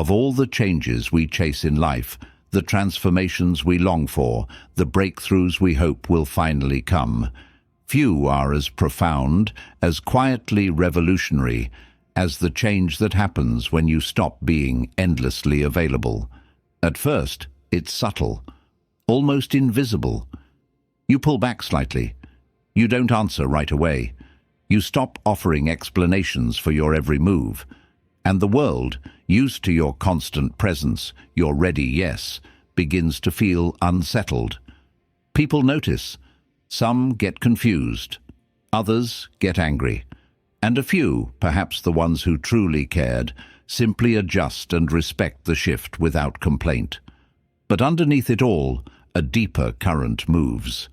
Of all the changes we chase in life, the transformations we long for, the breakthroughs we hope will finally come, few are as profound, as quietly revolutionary, as the change that happens when you stop being endlessly available. At first, it's subtle, almost invisible. You pull back slightly. You don't answer right away. You stop offering explanations for your every move. And the world, used to your constant presence, your ready yes, begins to feel unsettled. People notice. Some get confused. Others get angry. And a few, perhaps the ones who truly cared, simply adjust and respect the shift without complaint. But underneath it all, a deeper current moves.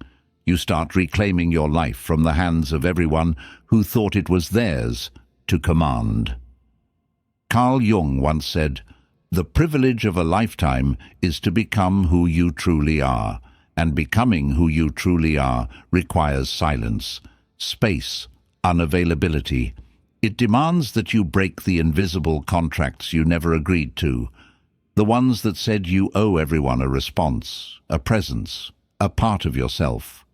You start reclaiming your life from the hands of everyone who thought it was theirs to command. Carl Jung once said, "The privilege of a lifetime is to become who you truly are, and becoming who you truly are requires silence, space, unavailability. It demands that you break the invisible contracts you never agreed to, the ones that said you owe everyone a response, a presence, a part of yourself.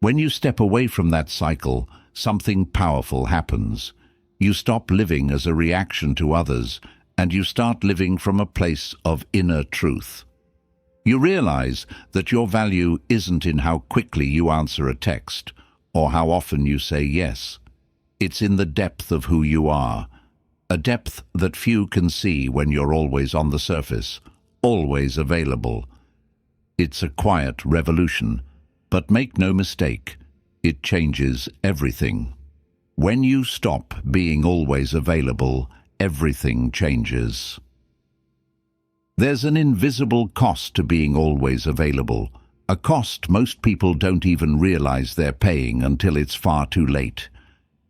When you step away from that cycle, something powerful happens. You stop living as a reaction to others, and you start living from a place of inner truth. You realize that your value isn't in how quickly you answer a text, or how often you say yes. It's in the depth of who you are, a depth that few can see when you're always on the surface, always available. It's a quiet revolution, but make no mistake, it changes everything. When you stop being always available, everything changes. There's an invisible cost to being always available, a cost most people don't even realize they're paying until it's far too late.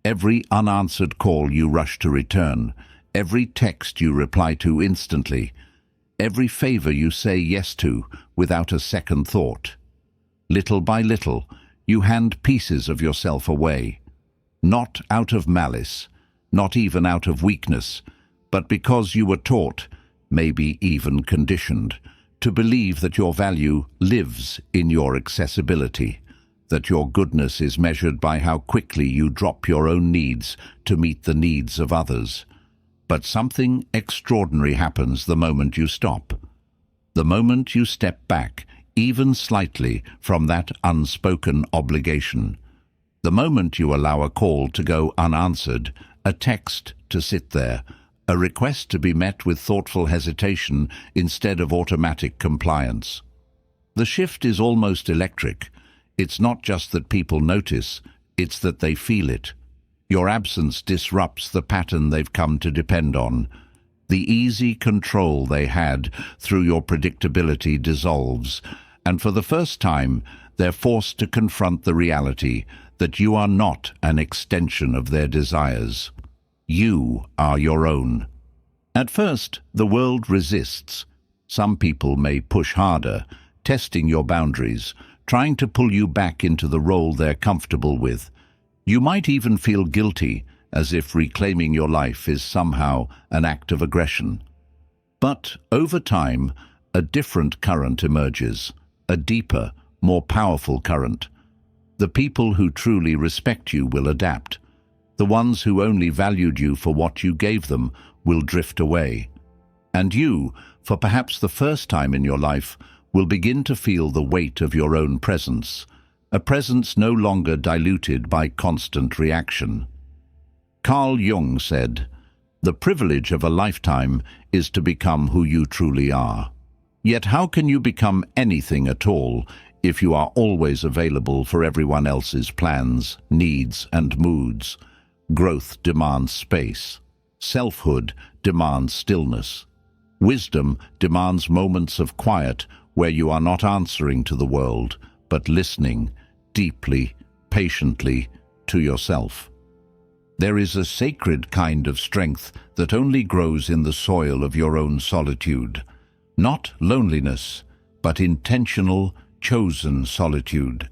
Every unanswered call you rush to return, every text you reply to instantly, every favor you say yes to without a second thought. Little by little, you hand pieces of yourself away. Not out of malice, not even out of weakness, but because you were taught, maybe even conditioned, to believe that your value lives in your accessibility, that your goodness is measured by how quickly you drop your own needs to meet the needs of others. But something extraordinary happens the moment you stop. The moment you step back, even slightly, from that unspoken obligation. The moment you allow a call to go unanswered, a text to sit there, a request to be met with thoughtful hesitation instead of automatic compliance. The shift is almost electric. It's not just that people notice, it's that they feel it. Your absence disrupts the pattern they've come to depend on. The easy control they had through your predictability dissolves, and for the first time, they're forced to confront the reality that you are not an extension of their desires. You are your own. At first, the world resists. Some people may push harder, testing your boundaries, trying to pull you back into the role they're comfortable with. You might even feel guilty, as if reclaiming your life is somehow an act of aggression. But over time, a different current emerges, a deeper, more powerful current. The people who truly respect you will adapt. The ones who only valued you for what you gave them will drift away. And you, for perhaps the first time in your life, will begin to feel the weight of your own presence, a presence no longer diluted by constant reaction. Carl Jung said, "The privilege of a lifetime is to become who you truly are." Yet how can you become anything at all if you are always available for everyone else's plans, needs, and moods? Growth demands space. Selfhood demands stillness. Wisdom demands moments of quiet where you are not answering to the world, but listening deeply, patiently to yourself. There is a sacred kind of strength that only grows in the soil of your own solitude. Not loneliness, but intentional, chosen solitude.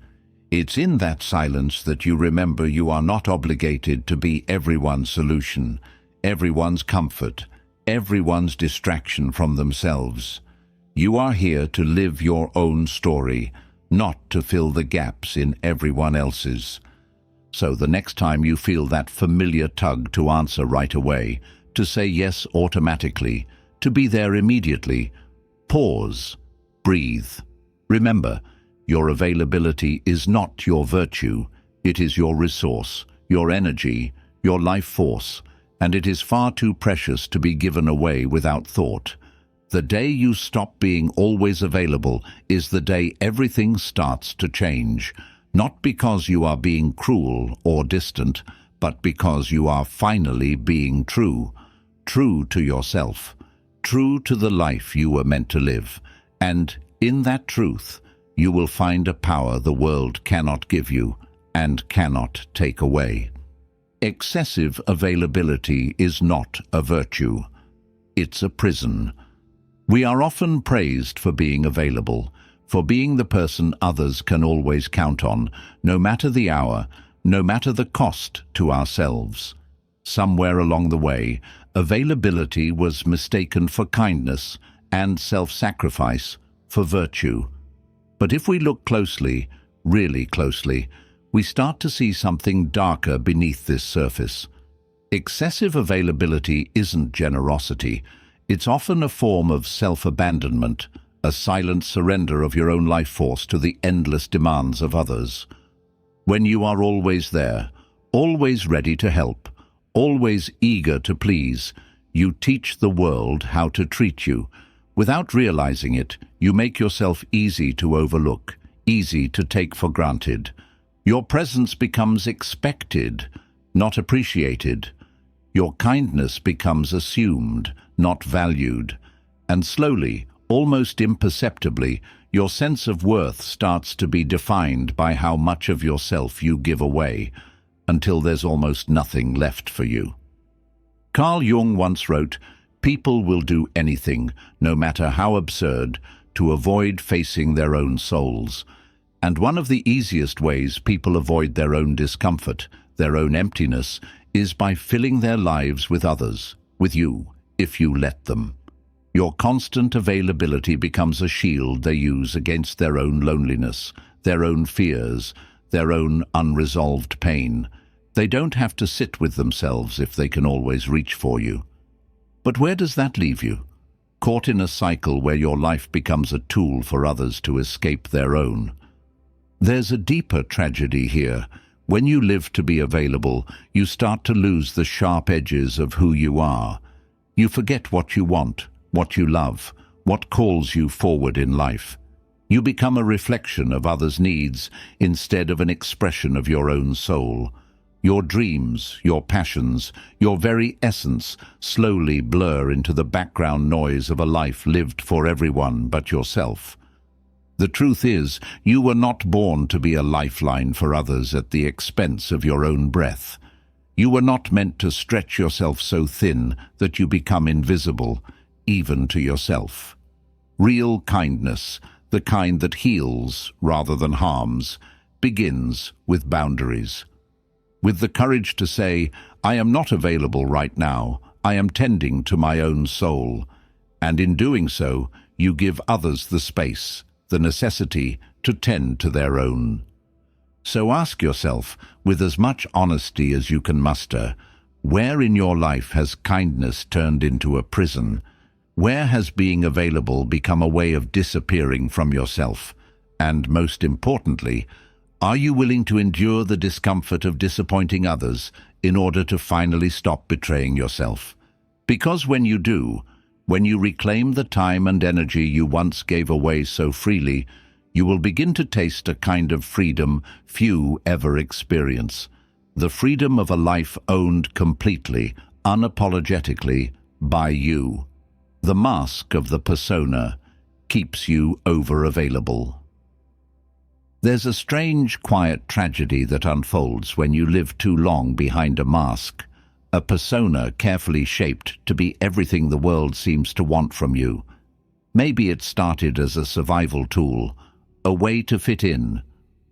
It's in that silence that you remember you are not obligated to be everyone's solution, everyone's comfort, everyone's distraction from themselves. You are here to live your own story, not to fill the gaps in everyone else's. So the next time you feel that familiar tug to answer right away, to say yes automatically, to be there immediately, pause, breathe. Remember, your availability is not your virtue, it is your resource, your energy, your life force, and it is far too precious to be given away without thought. The day you stop being always available is the day everything starts to change, not because you are being cruel or distant, but because you are finally being true, true to yourself, true to the life you were meant to live, and in that truth, you will find a power the world cannot give you and cannot take away. Excessive availability is not a virtue. It's a prison. We are often praised for being available, for being the person others can always count on, no matter the hour, no matter the cost to ourselves. Somewhere along the way, availability was mistaken for kindness and self-sacrifice for virtue. But if we look closely, really closely, we start to see something darker beneath this surface. Excessive availability isn't generosity. It's often a form of self-abandonment, a silent surrender of your own life force to the endless demands of others. When you are always there, always ready to help, always eager to please, you teach the world how to treat you. Without realizing it, you make yourself easy to overlook, easy to take for granted. Your presence becomes expected, not appreciated. Your kindness becomes assumed, not valued. And slowly, almost imperceptibly, your sense of worth starts to be defined by how much of yourself you give away, until there's almost nothing left for you. Carl Jung once wrote, "People will do anything, no matter how absurd, to avoid facing their own souls." And one of the easiest ways people avoid their own discomfort, their own emptiness, is by filling their lives with others, with you, if you let them. Your constant availability becomes a shield they use against their own loneliness, their own fears, their own unresolved pain. They don't have to sit with themselves if they can always reach for you. But where does that leave you? Caught in a cycle where your life becomes a tool for others to escape their own. There's a deeper tragedy here. When you live to be available, you start to lose the sharp edges of who you are. You forget what you want, what you love, what calls you forward in life. You become a reflection of others' needs instead of an expression of your own soul. Your dreams, your passions, your very essence slowly blur into the background noise of a life lived for everyone but yourself. The truth is, you were not born to be a lifeline for others at the expense of your own breath. You were not meant to stretch yourself so thin that you become invisible, even to yourself. Real kindness, the kind that heals rather than harms, begins with boundaries. With the courage to say, "I am not available right now, I am tending to my own soul." And in doing so, you give others the space, the necessity to tend to their own. So ask yourself, with as much honesty as you can muster, where in your life has kindness turned into a prison? Where has being available become a way of disappearing from yourself? And most importantly, are you willing to endure the discomfort of disappointing others in order to finally stop betraying yourself? Because when you do, when you reclaim the time and energy you once gave away so freely, you will begin to taste a kind of freedom few ever experience. The freedom of a life owned completely, unapologetically, by you. The mask of the persona keeps you over-available. There's a strange, quiet tragedy that unfolds when you live too long behind a mask, a persona carefully shaped to be everything the world seems to want from you. Maybe it started as a survival tool, a way to fit in,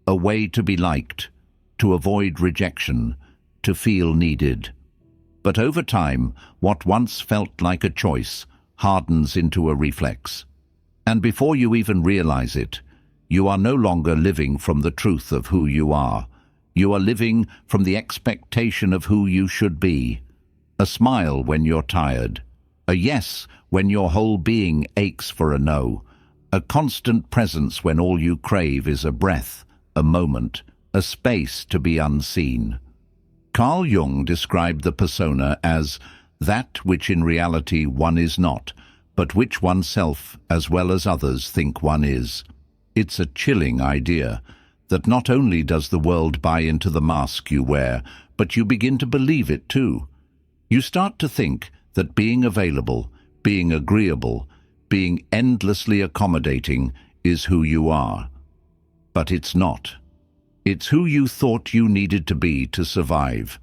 a way to be liked, to avoid rejection, to feel needed. But over time, what once felt like a choice hardens into a reflex. And before you even realize it, you are no longer living from the truth of who you are. You are living from the expectation of who you should be. A smile when you're tired. A yes when your whole being aches for a no. A constant presence when all you crave is a breath, a moment, a space to be unseen. Carl Jung described the persona as that which in reality one is not, but which oneself as well as others think one is. It's a chilling idea that not only does the world buy into the mask you wear, but you begin to believe it too. You start to think that being available, being agreeable, being endlessly accommodating is who you are. But it's not. It's who you thought you needed to be to survive.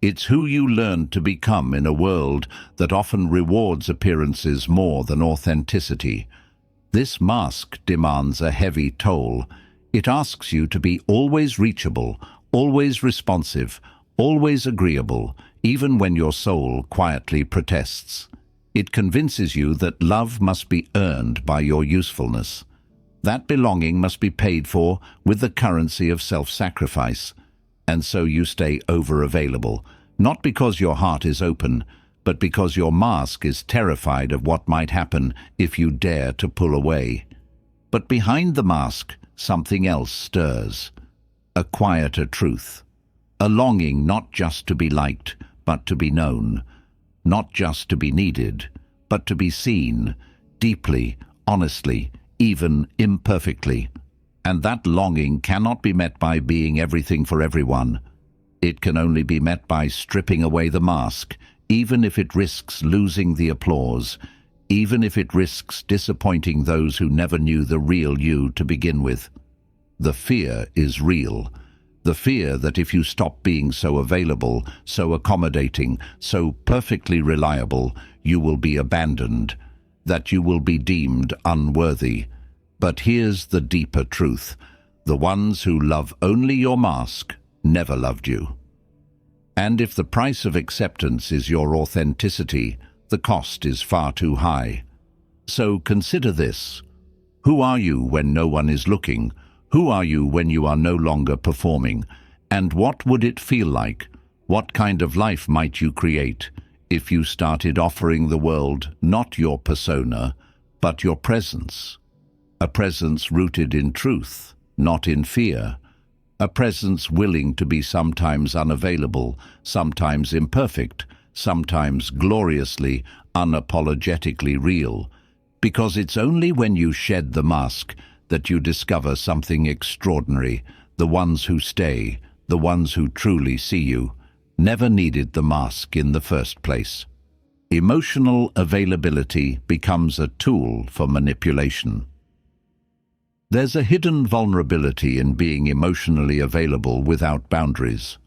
It's who you learned to become in a world that often rewards appearances more than authenticity. This mask demands a heavy toll. It asks you to be always reachable, always responsive, always agreeable, even when your soul quietly protests. It convinces you that love must be earned by your usefulness. That belonging must be paid for with the currency of self-sacrifice. And so you stay over-available, not because your heart is open, but because your mask is terrified of what might happen if you dare to pull away. But behind the mask, something else stirs. A quieter truth. A longing not just to be liked, but to be known. Not just to be needed, but to be seen, deeply, honestly, even imperfectly. And that longing cannot be met by being everything for everyone. It can only be met by stripping away the mask, even if it risks losing the applause, even if it risks disappointing those who never knew the real you to begin with. The fear is real. The fear that if you stop being so available, so accommodating, so perfectly reliable, you will be abandoned, that you will be deemed unworthy. But here's the deeper truth. The ones who love only your mask never loved you. And if the price of acceptance is your authenticity, the cost is far too high. So consider this. Who are you when no one is looking? Who are you when you are no longer performing? And what would it feel like? What kind of life might you create if you started offering the world not your persona, but your presence? A presence rooted in truth, not in fear. A presence willing to be sometimes unavailable, sometimes imperfect, sometimes gloriously, unapologetically real. Because it's only when you shed the mask that you discover something extraordinary. The ones who stay, the ones who truly see you, never needed the mask in the first place. Emotional availability becomes a tool for manipulation. There's a hidden vulnerability in being emotionally available without boundaries.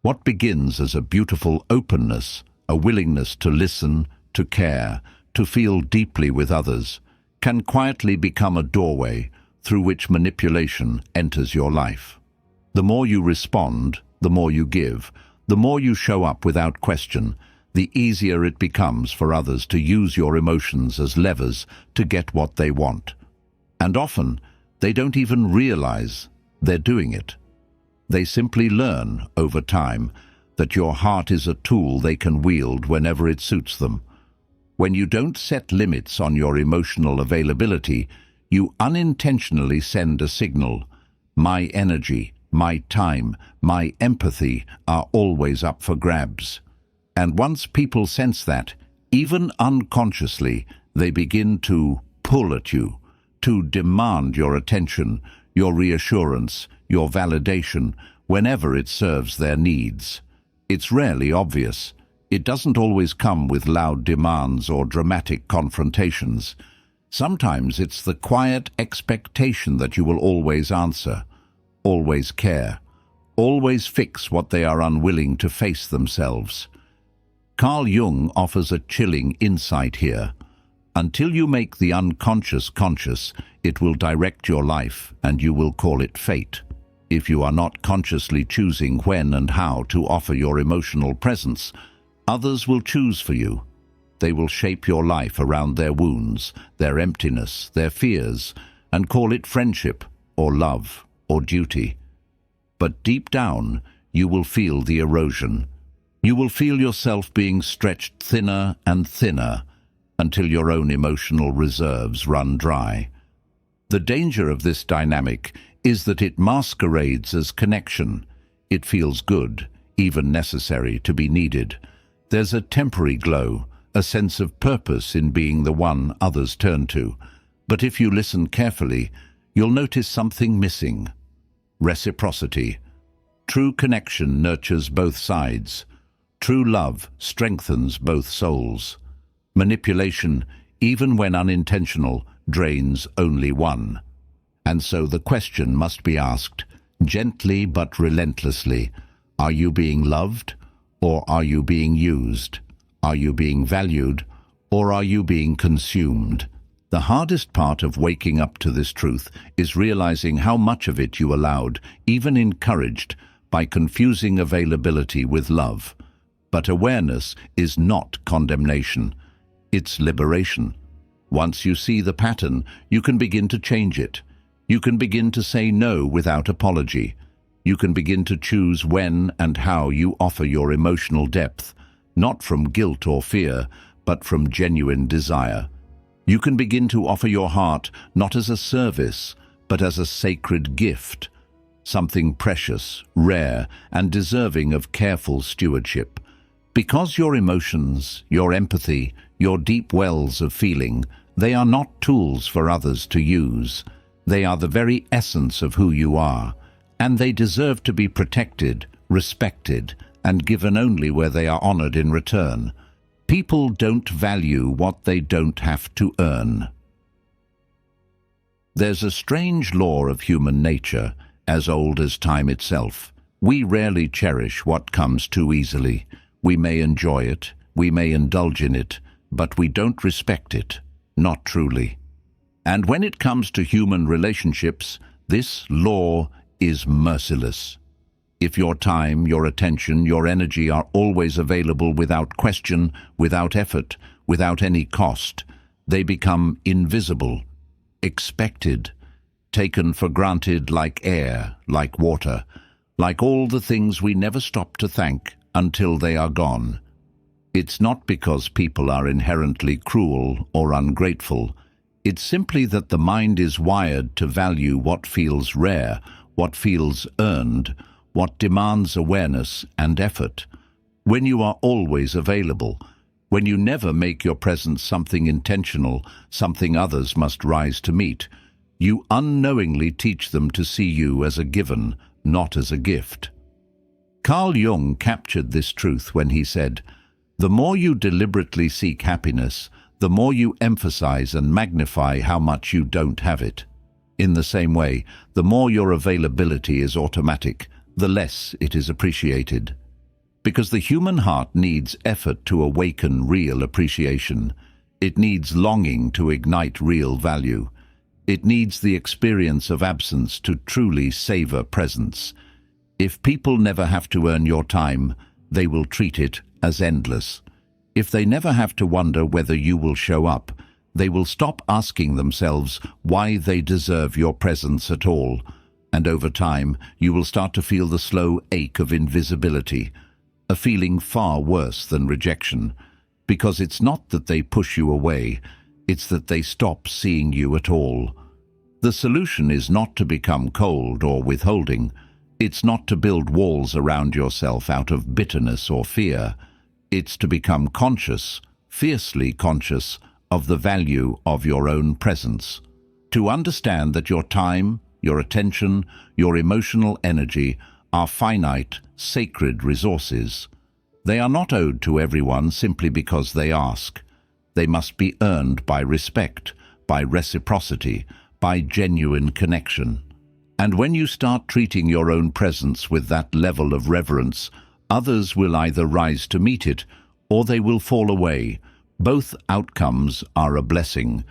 What begins as a beautiful openness, a willingness to listen, to care, to feel deeply with others, can quietly become a doorway through which manipulation enters your life. The more you respond, the more you give, the more you show up without question, the easier it becomes for others to use your emotions as levers to get what they want. And often, they don't even realize they're doing it. They simply learn, over time, that your heart is a tool they can wield whenever it suits them. When you don't set limits on your emotional availability, you unintentionally send a signal. My energy, my time, my empathy are always up for grabs. And once people sense that, even unconsciously, they begin to pull at you, to demand your attention, your reassurance, your validation, whenever it serves their needs. It's rarely obvious. It doesn't always come with loud demands or dramatic confrontations. Sometimes it's the quiet expectation that you will always answer, always care, always fix what they are unwilling to face themselves. Carl Jung offers a chilling insight here. Until you make the unconscious conscious, it will direct your life, and you will call it fate. If you are not consciously choosing when and how to offer your emotional presence, Others will choose for you. They will shape your life around their wounds, their emptiness, their fears, and call it friendship or love or duty. But deep down, you will feel the erosion. You will feel yourself being stretched thinner and thinner until your own emotional reserves run dry. The danger of this dynamic is that it masquerades as connection. It feels good, even necessary, to be needed. There's a temporary glow, a sense of purpose in being the one others turn to. But if you listen carefully, you'll notice something missing. Reciprocity. True connection nurtures both sides. True love strengthens both souls. Manipulation, even when unintentional, drains only one. And so the question must be asked, gently but relentlessly, are you being loved, or are you being used? Are you being valued, or are you being consumed? The hardest part of waking up to this truth is realizing how much of it you allowed, even encouraged, by confusing availability with love. But awareness is not condemnation. It's liberation. Once you see the pattern, you can begin to change it. You can begin to say no without apology. You can begin to choose when and how you offer your emotional depth, not from guilt or fear, but from genuine desire. You can begin to offer your heart not as a service, but as a sacred gift, something precious, rare, and deserving of careful stewardship. Because your emotions, your empathy, your deep wells of feeling, they are not tools for others to use. They are the very essence of who you are, and they deserve to be protected, respected, and given only where they are honored in return. People don't value what they don't have to earn. There's a strange law of human nature, as old as time itself. We rarely cherish what comes too easily. We may enjoy it, we may indulge in it, but we don't respect it, not truly. And when it comes to human relationships, this law is merciless. If your time, your attention, your energy are always available without question, without effort, without any cost, they become invisible, expected, taken for granted like air, like water, like all the things we never stop to thank until they are gone. It's not because people are inherently cruel or ungrateful. It's simply that the mind is wired to value what feels rare, what feels earned, what demands awareness and effort. When you are always available, when you never make your presence something intentional, something others must rise to meet, you unknowingly teach them to see you as a given, not as a gift. Carl Jung captured this truth when he said, "The more you deliberately seek happiness, the more you emphasize and magnify how much you don't have it. In the same way, the more your availability is automatic, the less it is appreciated." Because the human heart needs effort to awaken real appreciation. It needs longing to ignite real value. It needs the experience of absence to truly savor presence. If people never have to earn your time, they will treat it as endless. If they never have to wonder whether you will show up, they will stop asking themselves why they deserve your presence at all. And over time, you will start to feel the slow ache of invisibility, a feeling far worse than rejection, because it's not that they push you away, it's that they stop seeing you at all. The solution is not to become cold or withholding. It's not to build walls around yourself out of bitterness or fear. It's to become conscious, fiercely conscious, of the value of your own presence. To understand that your time, your attention, your emotional energy are finite, sacred resources. They are not owed to everyone simply because they ask. They must be earned by respect, by reciprocity, by genuine connection. And when you start treating your own presence with that level of reverence, others will either rise to meet it or they will fall away. Both outcomes are a blessing,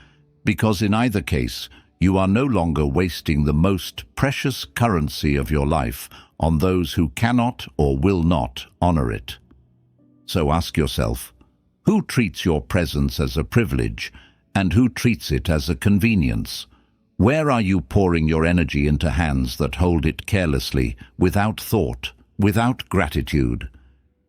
because in either case, you are no longer wasting the most precious currency of your life on those who cannot or will not honor it. So ask yourself, who treats your presence as a privilege and who treats it as a convenience? Where are you pouring your energy into hands that hold it carelessly, without thought, without gratitude?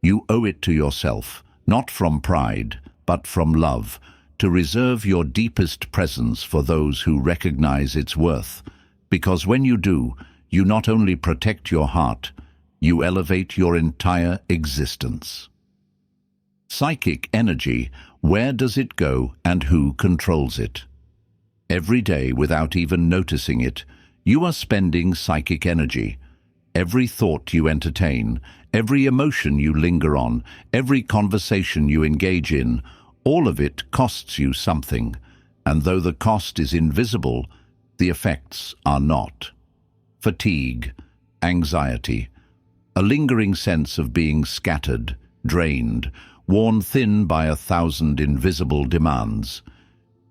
You owe it to yourself, not from pride, but from love, to reserve your deepest presence for those who recognize its worth. Because when you do, you not only protect your heart, you elevate your entire existence. Psychic energy, where does it go and who controls it? Every day, without even noticing it, you are spending psychic energy. Every thought you entertain, every emotion you linger on, every conversation you engage in, all of it costs you something. And though the cost is invisible, the effects are not. Fatigue, anxiety, a lingering sense of being scattered, drained, worn thin by 1,000 invisible demands.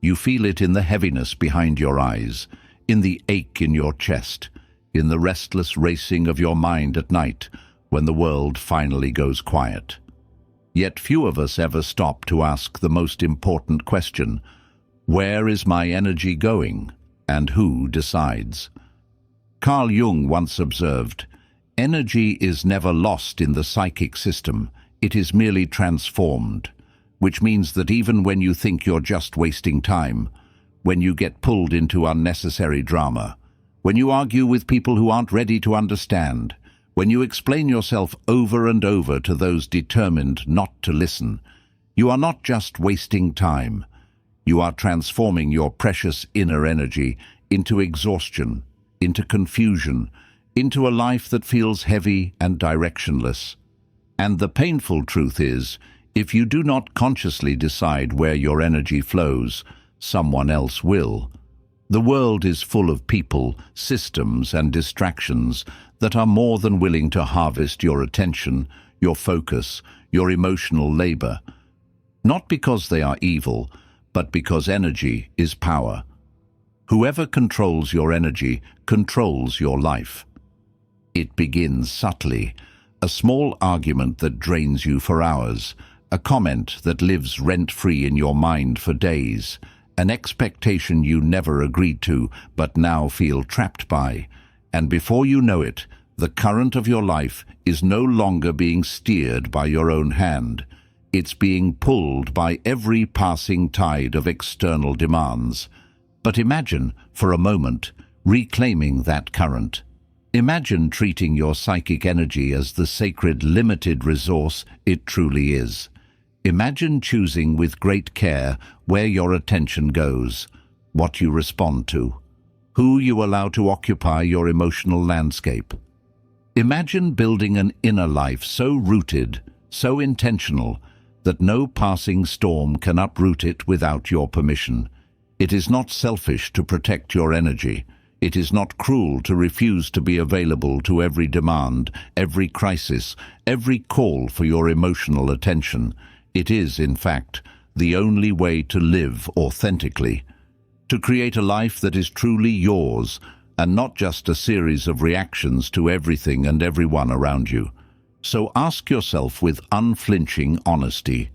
You feel it in the heaviness behind your eyes, in the ache in your chest, in the restless racing of your mind at night when the world finally goes quiet. Yet few of us ever stop to ask the most important question: where is my energy going, and who decides? Carl Jung once observed, "Energy is never lost in the psychic system, it is merely transformed," which means that even when you think you're just wasting time, when you get pulled into unnecessary drama, when you argue with people who aren't ready to understand, when you explain yourself over and over to those determined not to listen, you are not just wasting time. You are transforming your precious inner energy into exhaustion, into confusion, into a life that feels heavy and directionless. And the painful truth is, if you do not consciously decide where your energy flows, someone else will. The world is full of people, systems, and distractions that are more than willing to harvest your attention, your focus, your emotional labor. Not because they are evil, but because energy is power. Whoever controls your energy controls your life. It begins subtly, a small argument that drains you for hours, a comment that lives rent-free in your mind for days, an expectation you never agreed to but now feel trapped by, and before you know it, the current of your life is no longer being steered by your own hand. It's being pulled by every passing tide of external demands. But imagine, for a moment, reclaiming that current. Imagine treating your psychic energy as the sacred, limited resource it truly is. Imagine choosing with great care where your attention goes, what you respond to, who you allow to occupy your emotional landscape. Imagine building an inner life so rooted, so intentional, that no passing storm can uproot it without your permission. It is not selfish to protect your energy. It is not cruel to refuse to be available to every demand, every crisis, every call for your emotional attention. It is, in fact, the only way to live authentically, to create a life that is truly yours, and not just a series of reactions to everything and everyone around you. So ask yourself with unflinching honesty,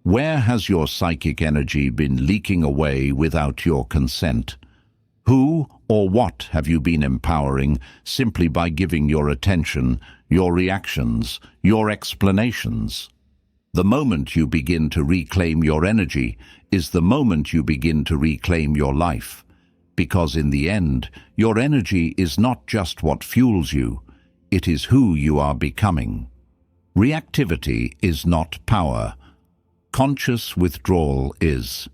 where has your psychic energy been leaking away without your consent? Who or what have you been empowering simply by giving your attention, your reactions, your explanations? The moment you begin to reclaim your energy is the moment you begin to reclaim your life. Because in the end, your energy is not just what fuels you, it is who you are becoming. Reactivity is not power. Conscious withdrawal is.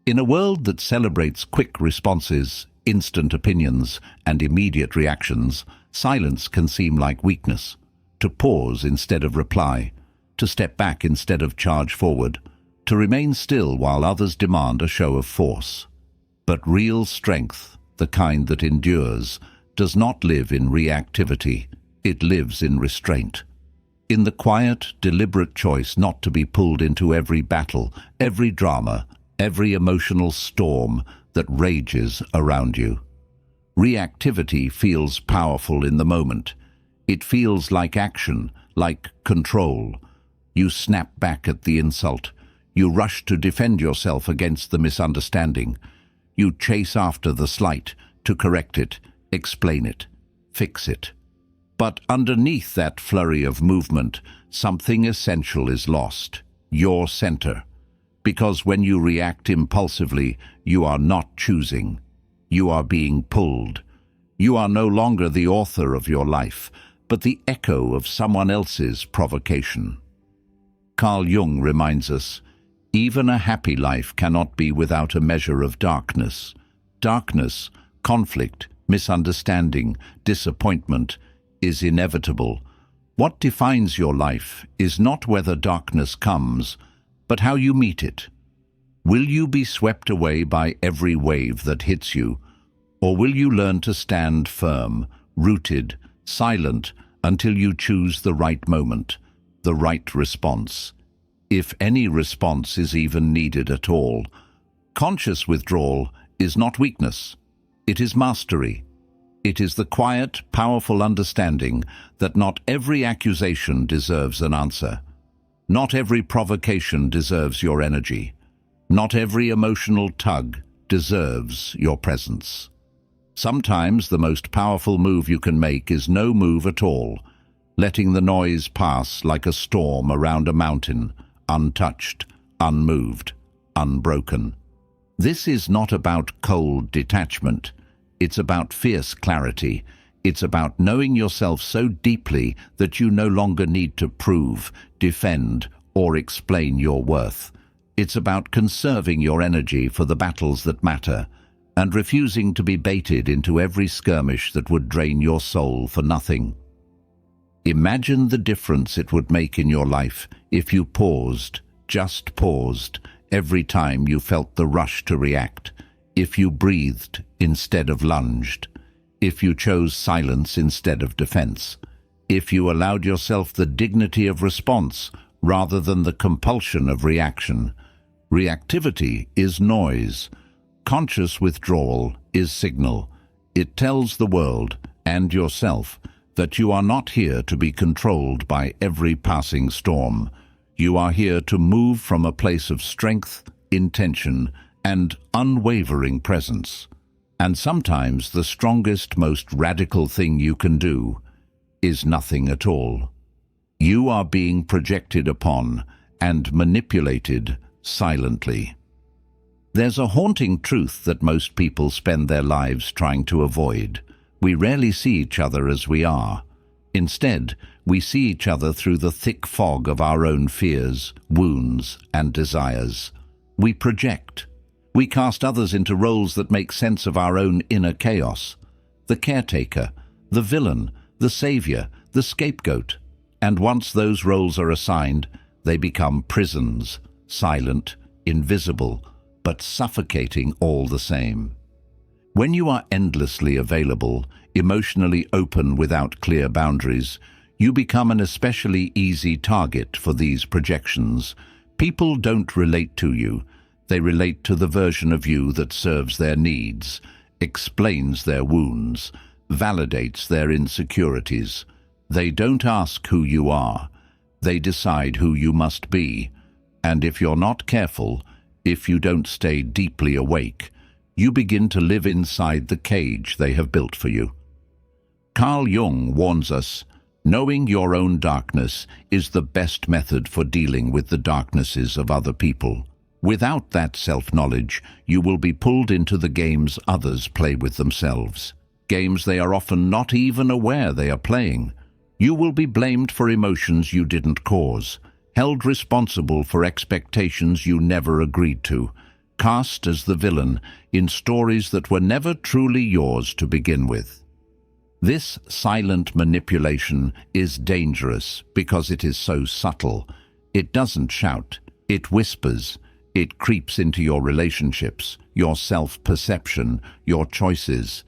In a world that celebrates quick responses, instant opinions, and immediate reactions, silence can seem like weakness. To pause instead of reply, to step back instead of charge forward, to remain still while others demand a show of force. But real strength, the kind that endures, does not live in reactivity. It lives in restraint. In the quiet, deliberate choice not to be pulled into every battle, every drama, every emotional storm that rages around you. Reactivity feels powerful in the moment. It feels like action, like control. You snap back at the insult. You rush to defend yourself against the misunderstanding. You chase after the slight to correct it, explain it, fix it. But underneath that flurry of movement, something essential is lost: your center. Because when you react impulsively, you are not choosing. You are being pulled. You are no longer the author of your life, but the echo of someone else's provocation. Carl Jung reminds us, even a happy life cannot be without a measure of darkness. Darkness, conflict, misunderstanding, disappointment is inevitable. What defines your life is not whether darkness comes, but how you meet it. Will you be swept away by every wave that hits you, or will you learn to stand firm, rooted, silent, until you choose the right moment, the right response? If any response is even needed at all. Conscious withdrawal is not weakness. It is mastery. It is the quiet, powerful understanding that not every accusation deserves an answer. Not every provocation deserves your energy. Not every emotional tug deserves your presence. Sometimes the most powerful move you can make is no move at all, letting the noise pass like a storm around a mountain, untouched, unmoved, unbroken. This is not about cold detachment. It's about fierce clarity. It's about knowing yourself so deeply that you no longer need to prove, defend, or explain your worth. It's about conserving your energy for the battles that matter, and refusing to be baited into every skirmish that would drain your soul for nothing. Imagine the difference it would make in your life if you paused, just paused, every time you felt the rush to react, if you breathed instead of lunged, if you chose silence instead of defense, if you allowed yourself the dignity of response rather than the compulsion of reaction. Reactivity is noise. Conscious withdrawal is signal. It tells the world and yourself that you are not here to be controlled by every passing storm. You are here to move from a place of strength, intention, and unwavering presence. And sometimes the strongest, most radical thing you can do is nothing at all. You are being projected upon and manipulated silently. There's a haunting truth that most people spend their lives trying to avoid. We rarely see each other as we are. Instead, we see each other through the thick fog of our own fears, wounds, and desires. We project. We cast others into roles that make sense of our own inner chaos. The caretaker, the villain, the savior, the scapegoat. And once those roles are assigned, they become prisons, silent, invisible, but suffocating all the same. When you are endlessly available, emotionally open without clear boundaries, you become an especially easy target for these projections. People don't relate to you. They relate to the version of you that serves their needs, explains their wounds, validates their insecurities. They don't ask who you are. They decide who you must be. And if you're not careful, if you don't stay deeply awake, you begin to live inside the cage they have built for you. Carl Jung warns us, knowing your own darkness is the best method for dealing with the darknesses of other people. Without that self-knowledge, you will be pulled into the games others play with themselves, games they are often not even aware they are playing. You will be blamed for emotions you didn't cause, held responsible for expectations you never agreed to, cast as the villain in stories that were never truly yours to begin with. This silent manipulation is dangerous because it is so subtle. It doesn't shout, it whispers. It creeps into your relationships, your self-perception, your choices.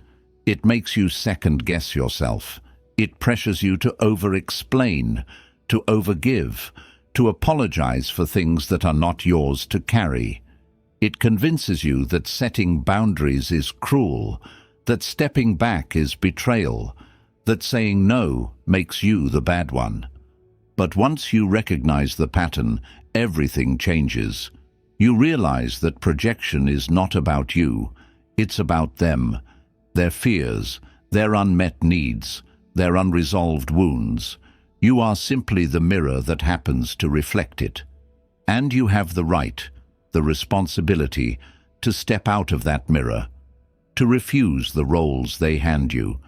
It makes you second-guess yourself. It pressures you to over-explain, to overgive, to apologize for things that are not yours to carry. It convinces you that setting boundaries is cruel, that stepping back is betrayal, that saying no makes you the bad one. But once you recognize the pattern, everything changes. You realize that projection is not about you, it's about them, their fears, their unmet needs, their unresolved wounds. You are simply the mirror that happens to reflect it. And you have the right, the responsibility, to step out of that mirror, to refuse the roles they hand you,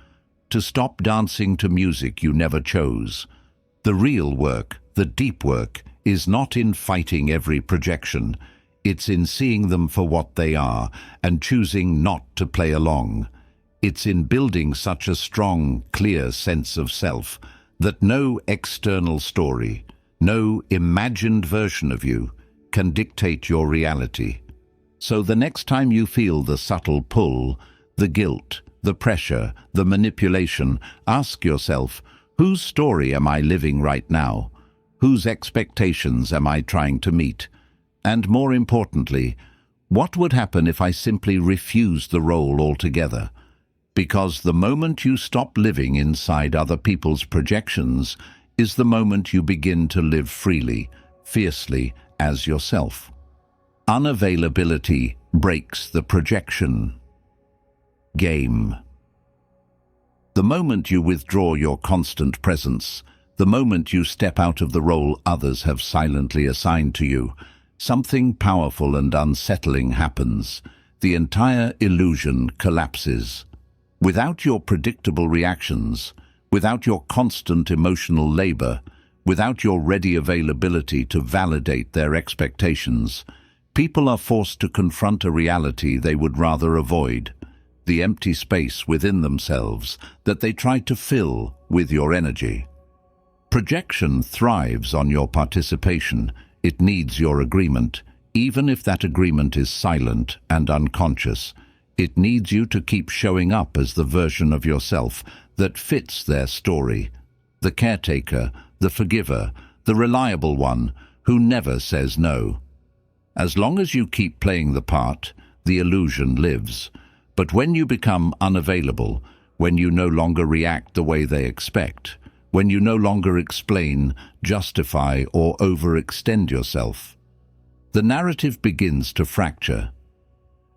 to stop dancing to music you never chose. The real work, the deep work, is not in fighting every projection. It's in seeing them for what they are and choosing not to play along. It's in building such a strong, clear sense of self that no external story, no imagined version of you can dictate your reality. So the next time you feel the subtle pull, the guilt, the pressure, the manipulation, ask yourself, whose story am I living right now? Whose expectations am I trying to meet? And more importantly, what would happen if I simply refused the role altogether? Because the moment you stop living inside other people's projections is the moment you begin to live freely, fiercely, as yourself. Unavailability breaks the projection game. The moment you withdraw your constant presence, the moment you step out of the role others have silently assigned to you, something powerful and unsettling happens. The entire illusion collapses. Without your predictable reactions, without your constant emotional labor, without your ready availability to validate their expectations, people are forced to confront a reality they would rather avoid, the empty space within themselves that they try to fill with your energy. Projection thrives on your participation. It needs your agreement, even if that agreement is silent and unconscious. It needs you to keep showing up as the version of yourself that fits their story, the caretaker, the forgiver, the reliable one who never says no. As long as you keep playing the part, the illusion lives. But when you become unavailable, when you no longer react the way they expect, when you no longer explain, justify, or overextend yourself, the narrative begins to fracture.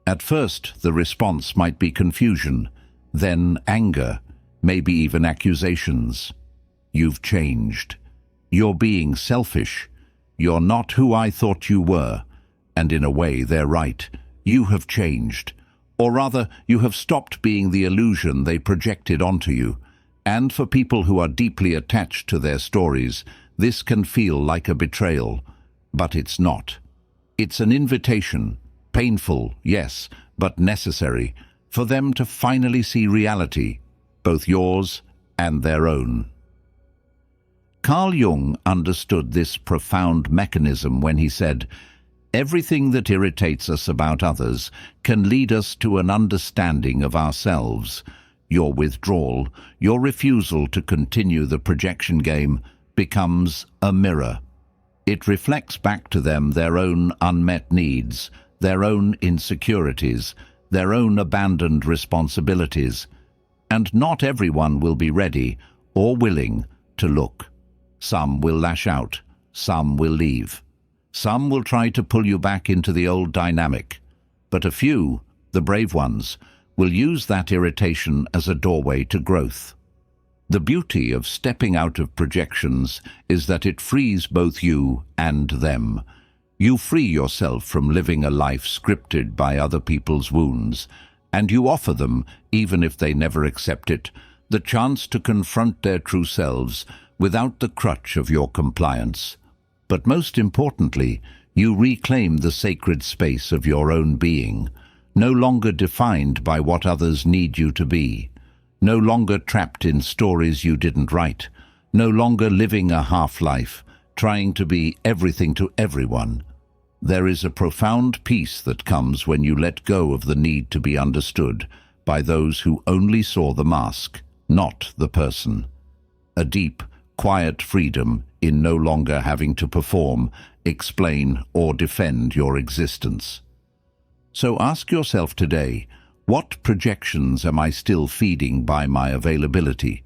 At first, the response might be confusion, then anger, maybe even accusations. You've changed. You're being selfish. You're not who I thought you were. And in a way, they're right. You have changed. Or rather, you have stopped being the illusion they projected onto you. And for people who are deeply attached to their stories, this can feel like a betrayal. But it's not. It's an invitation. Painful, yes, but necessary, for them to finally see reality, both yours and their own. Carl Jung understood this profound mechanism when he said, "Everything that irritates us about others can lead us to an understanding of ourselves. Your withdrawal, your refusal to continue the projection game, becomes a mirror. It reflects back to them their own unmet needs, their own insecurities, their own abandoned responsibilities. And not everyone will be ready or willing to look. Some will lash out, some will leave. Some will try to pull you back into the old dynamic. But a few, the brave ones, will use that irritation as a doorway to growth. The beauty of stepping out of projections is that it frees both you and them. You free yourself from living a life scripted by other people's wounds, and you offer them, even if they never accept it, the chance to confront their true selves without the crutch of your compliance. But most importantly, you reclaim the sacred space of your own being, no longer defined by what others need you to be, no longer trapped in stories you didn't write, no longer living a half-life, trying to be everything to everyone. There is a profound peace that comes when you let go of the need to be understood by those who only saw the mask, not the person. A deep, quiet freedom in no longer having to perform, explain, or defend your existence. So ask yourself today, what projections am I still feeding by my availability?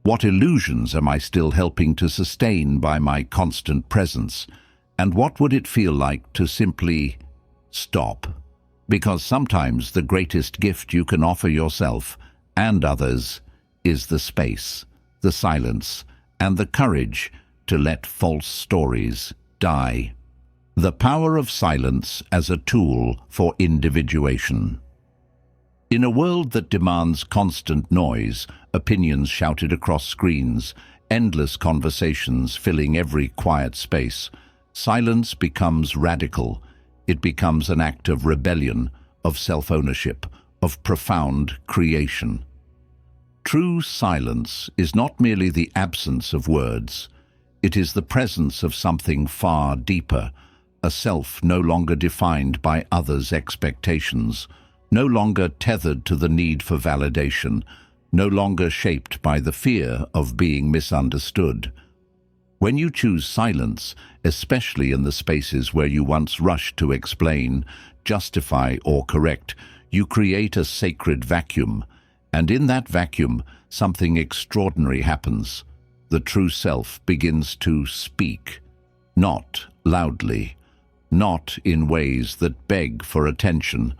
What illusions am I still helping to sustain by my constant presence? And what would it feel like to simply stop? Because sometimes the greatest gift you can offer yourself and others is the space, the silence, and the courage to let false stories die. The power of silence as a tool for individuation. In a world that demands constant noise, opinions shouted across screens, endless conversations filling every quiet space, silence becomes radical. It becomes an act of rebellion, of self-ownership, of profound creation. True silence is not merely the absence of words. It is the presence of something far deeper, a self no longer defined by others' expectations, no longer tethered to the need for validation, no longer shaped by the fear of being misunderstood. When you choose silence, especially in the spaces where you once rushed to explain, justify, or correct, you create a sacred vacuum, and in that vacuum, something extraordinary happens. The true self begins to speak, not loudly, not in ways that beg for attention,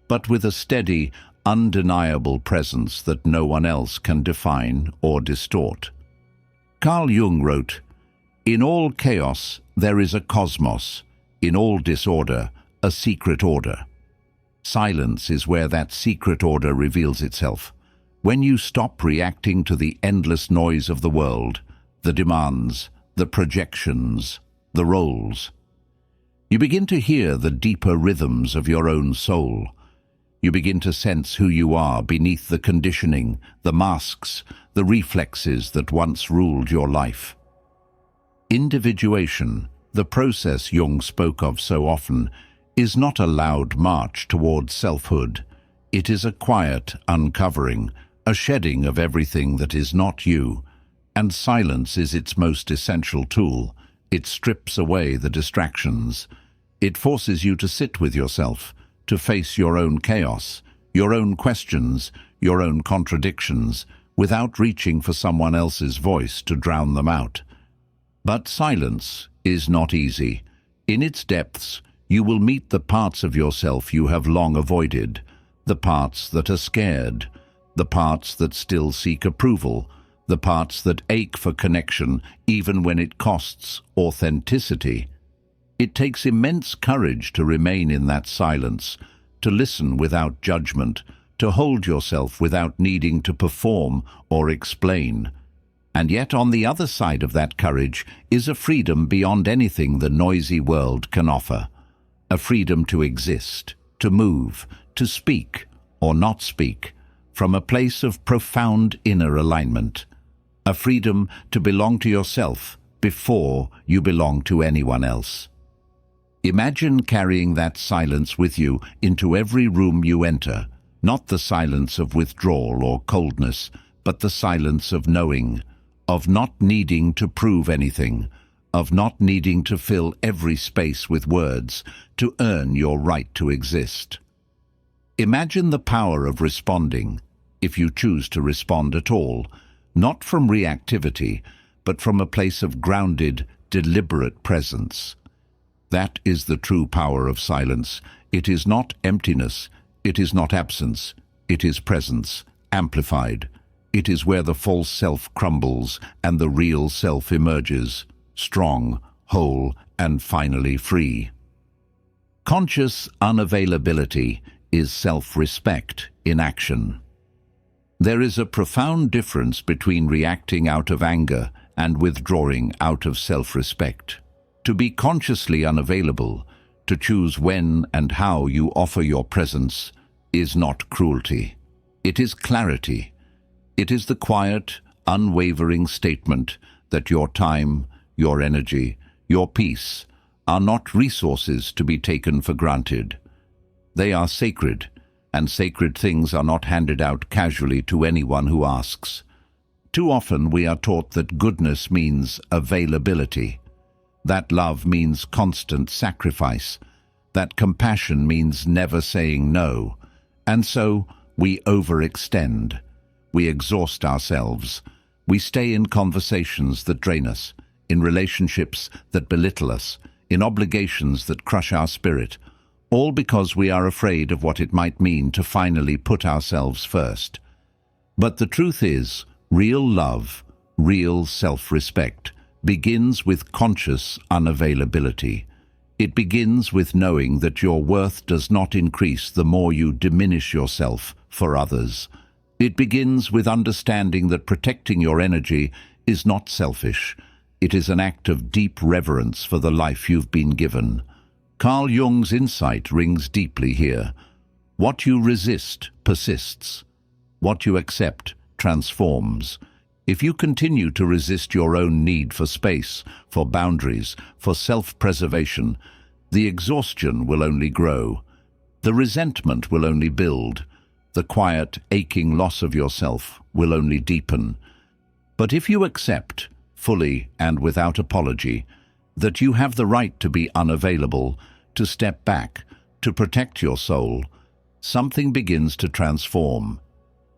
but with a steady, undeniable presence that no one else can define or distort. Carl Jung wrote, "In all chaos there is a cosmos, in all disorder a secret order." Silence is where that secret order reveals itself. When you stop reacting to the endless noise of the world, the demands, the projections, the roles, you begin to hear the deeper rhythms of your own soul. You begin to sense who you are beneath the conditioning, the masks, the reflexes that once ruled your life. Individuation, the process Jung spoke of so often, is not a loud march towards selfhood. It is a quiet uncovering, a shedding of everything that is not you, and silence is its most essential tool. It strips away the distractions. It forces you to sit with yourself, to face your own chaos, your own questions, your own contradictions, without reaching for someone else's voice to drown them out. But silence is not easy. In its depths, you will meet the parts of yourself you have long avoided, the parts that are scared, the parts that still seek approval, the parts that ache for connection even when it costs authenticity. It takes immense courage to remain in that silence, to listen without judgment, to hold yourself without needing to perform or explain. And yet on the other side of that courage is a freedom beyond anything the noisy world can offer. A freedom to exist, to move, to speak or not speak, from a place of profound inner alignment. A freedom to belong to yourself before you belong to anyone else. Imagine carrying that silence with you into every room you enter, not the silence of withdrawal or coldness, but the silence of knowing, of not needing to prove anything, of not needing to fill every space with words to earn your right to exist. Imagine the power of responding, if you choose to respond at all, not from reactivity, but from a place of grounded, deliberate presence. That is the true power of silence. It is not emptiness, it is not absence, it is presence, amplified. It is where the false self crumbles and the real self emerges, strong, whole, and finally free. Conscious unavailability is self-respect in action. There is a profound difference between reacting out of anger and withdrawing out of self-respect. To be consciously unavailable, to choose when and how you offer your presence, is not cruelty. It is clarity. It is the quiet, unwavering statement that your time, your energy, your peace are not resources to be taken for granted. They are sacred, and sacred things are not handed out casually to anyone who asks. Too often we are taught that goodness means availability, that love means constant sacrifice, that compassion means never saying no, and so we overextend. We exhaust ourselves. We stay in conversations that drain us, in relationships that belittle us, in obligations that crush our spirit, all because we are afraid of what it might mean to finally put ourselves first. But the truth is, real love, real self-respect, begins with conscious unavailability. It begins with knowing that your worth does not increase the more you diminish yourself for others. It begins with understanding that protecting your energy is not selfish. It is an act of deep reverence for the life you've been given. Carl Jung's insight rings deeply here. What you resist persists. What you accept transforms. If you continue to resist your own need for space, for boundaries, for self-preservation, the exhaustion will only grow. The resentment will only build. The quiet, aching loss of yourself will only deepen. But if you accept, fully and without apology, that you have the right to be unavailable, to step back, to protect your soul, something begins to transform.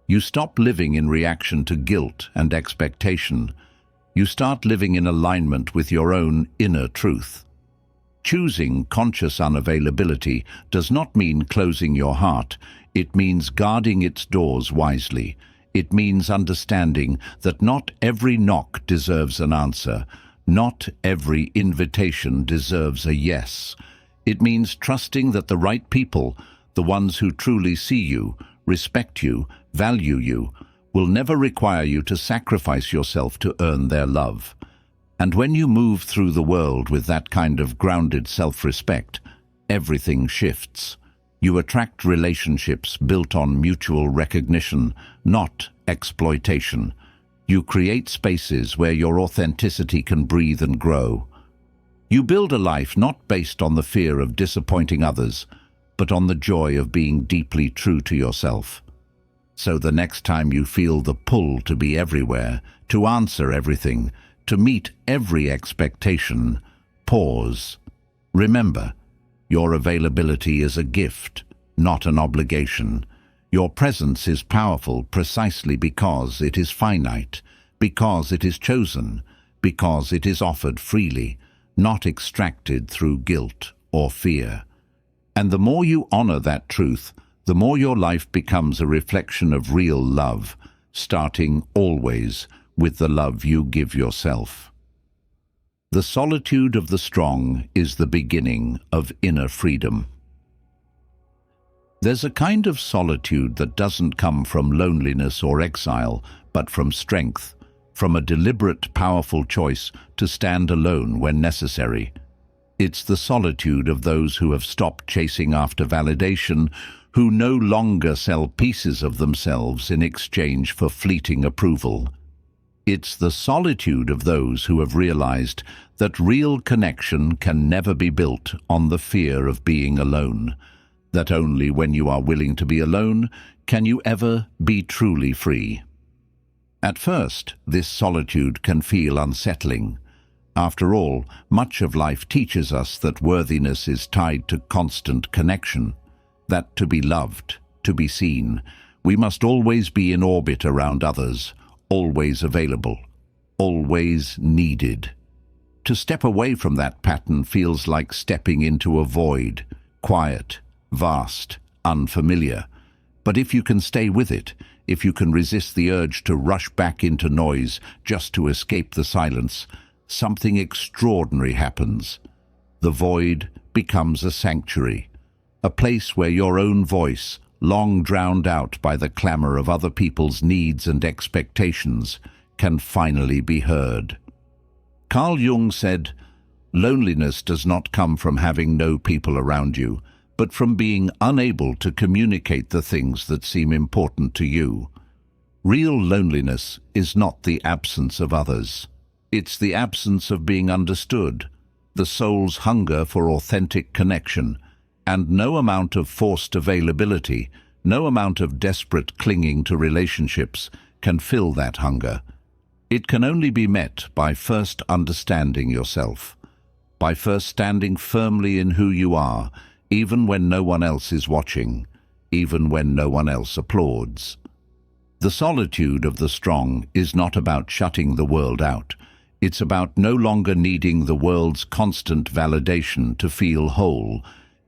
You stop living in reaction to guilt and expectation. You start living in alignment with your own inner truth. Choosing conscious unavailability does not mean closing your heart. It means guarding its doors wisely. It means understanding that not every knock deserves an answer. Not every invitation deserves a yes. It means trusting that the right people, the ones who truly see you, respect you, value you, will never require you to sacrifice yourself to earn their love. And when you move through the world with that kind of grounded self-respect, everything shifts. You attract relationships built on mutual recognition, not exploitation. You create spaces where your authenticity can breathe and grow. You build a life not based on the fear of disappointing others, but on the joy of being deeply true to yourself. So the next time you feel the pull to be everywhere, to answer everything, to meet every expectation, pause. Remember, your availability is a gift, not an obligation. Your presence is powerful precisely because it is finite, because it is chosen, because it is offered freely, not extracted through guilt or fear. And the more you honor that truth, the more your life becomes a reflection of real love, starting always with the love you give yourself. The solitude of the strong is the beginning of inner freedom. There's a kind of solitude that doesn't come from loneliness or exile, but from strength, from a deliberate, powerful choice to stand alone when necessary. It's the solitude of those who have stopped chasing after validation, who no longer sell pieces of themselves in exchange for fleeting approval. It's the solitude of those who have realized that real connection can never be built on the fear of being alone, that only when you are willing to be alone can you ever be truly free. At first, this solitude can feel unsettling. After all, much of life teaches us that worthiness is tied to constant connection, that to be loved, to be seen, we must always be in orbit around others, always available, always needed. To step away from that pattern feels like stepping into a void, quiet, vast, unfamiliar. But if you can stay with it, if you can resist the urge to rush back into noise just to escape the silence, something extraordinary happens. The void becomes a sanctuary, a place where your own voice, long drowned out by the clamor of other people's needs and expectations, can finally be heard. Carl Jung said, "Loneliness does not come from having no people around you, but from being unable to communicate the things that seem important to you." Real loneliness is not the absence of others. It's the absence of being understood, the soul's hunger for authentic connection, and no amount of forced availability, no amount of desperate clinging to relationships can fill that hunger. It can only be met by first understanding yourself, by first standing firmly in who you are, even when no one else is watching, even when no one else applauds. The solitude of the strong is not about shutting the world out. It's about no longer needing the world's constant validation to feel whole.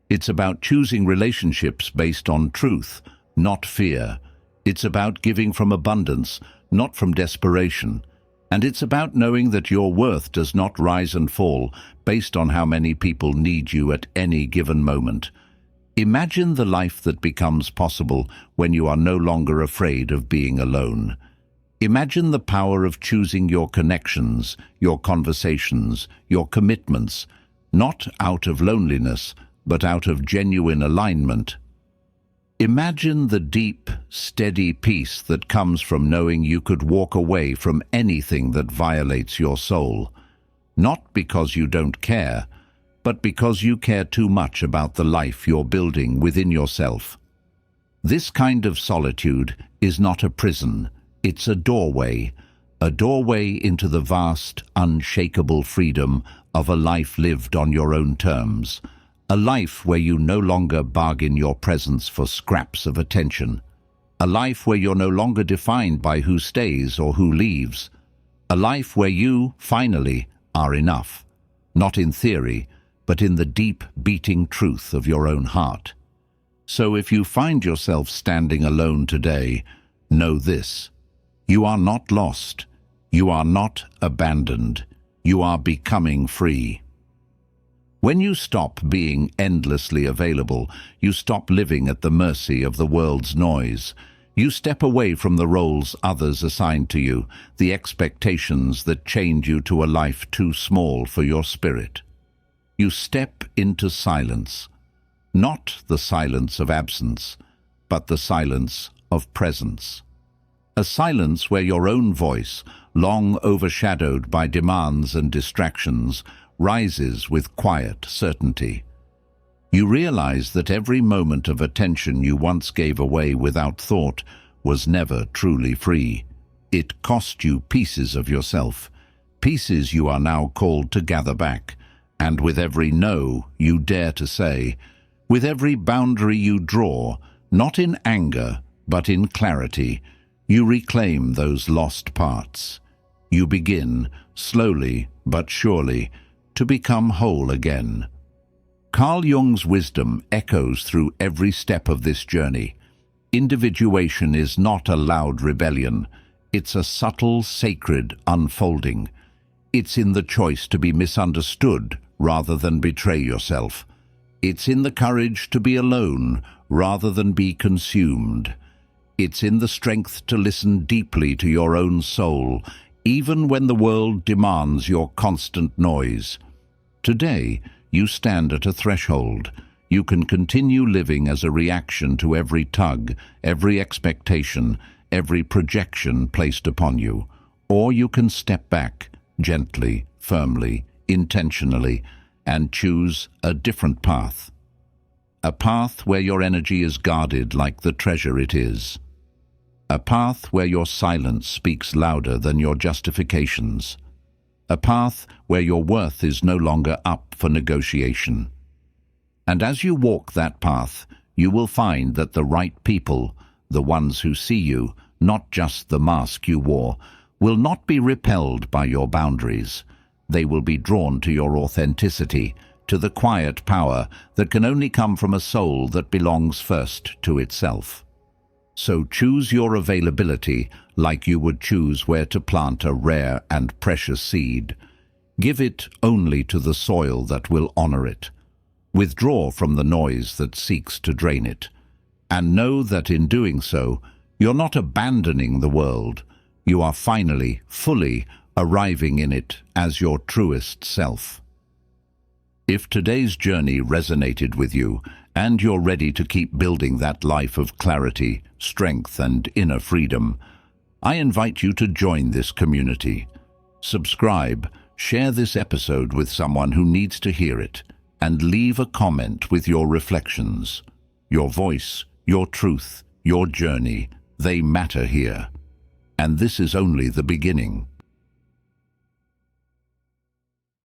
It's about choosing relationships based on truth, not fear. It's about giving from abundance, not from desperation. And it's about knowing that your worth does not rise and fall based on how many people need you at any given moment. Imagine the life that becomes possible when you are no longer afraid of being alone. Imagine the power of choosing your connections, your conversations, your commitments, not out of loneliness, but out of genuine alignment. Imagine the deep, steady peace that comes from knowing you could walk away from anything that violates your soul, not because you don't care, but because you care too much about the life you're building within yourself. This kind of solitude is not a prison, it's a doorway into the vast, unshakable freedom of a life lived on your own terms. A life where you no longer bargain your presence for scraps of attention. A life where you're no longer defined by who stays or who leaves. A life where you, finally, are enough. Not in theory, but in the deep, beating truth of your own heart. So if you find yourself standing alone today, know this. You are not lost. You are not abandoned. You are becoming free. When you stop being endlessly available, you stop living at the mercy of the world's noise. You step away from the roles others assign to you, the expectations that chained you to a life too small for your spirit. You step into silence, not the silence of absence, but the silence of presence. A silence where your own voice, long overshadowed by demands and distractions, rises with quiet certainty. You realize that every moment of attention you once gave away without thought was never truly free. It cost you pieces of yourself, pieces you are now called to gather back, and with every no you dare to say, with every boundary you draw, not in anger, but in clarity, you reclaim those lost parts. You begin, slowly but surely, to become whole again. Carl Jung's wisdom echoes through every step of this journey. Individuation is not a loud rebellion. It's a subtle, sacred unfolding. It's in the choice to be misunderstood rather than betray yourself. It's in the courage to be alone rather than be consumed. It's in the strength to listen deeply to your own soul, even when the world demands your constant noise. Today, you stand at a threshold. You can continue living as a reaction to every tug, every expectation, every projection placed upon you. Or you can step back, gently, firmly, intentionally, and choose a different path. A path where your energy is guarded like the treasure it is. A path where your silence speaks louder than your justifications. A path where your worth is no longer up for negotiation. And as you walk that path, you will find that the right people, the ones who see you, not just the mask you wore, will not be repelled by your boundaries. They will be drawn to your authenticity, to the quiet power that can only come from a soul that belongs first to itself. So choose your availability like you would choose where to plant a rare and precious seed. Give it only to the soil that will honor it. Withdraw from the noise that seeks to drain it. And know that in doing so, you're not abandoning the world. You are finally, fully arriving in it as your truest self. If today's journey resonated with you, and you're ready to keep building that life of clarity, strength, and inner freedom, I invite you to join this community. Subscribe, share this episode with someone who needs to hear it, and leave a comment with your reflections. Your voice, your truth, your journey, they matter here. And this is only the beginning.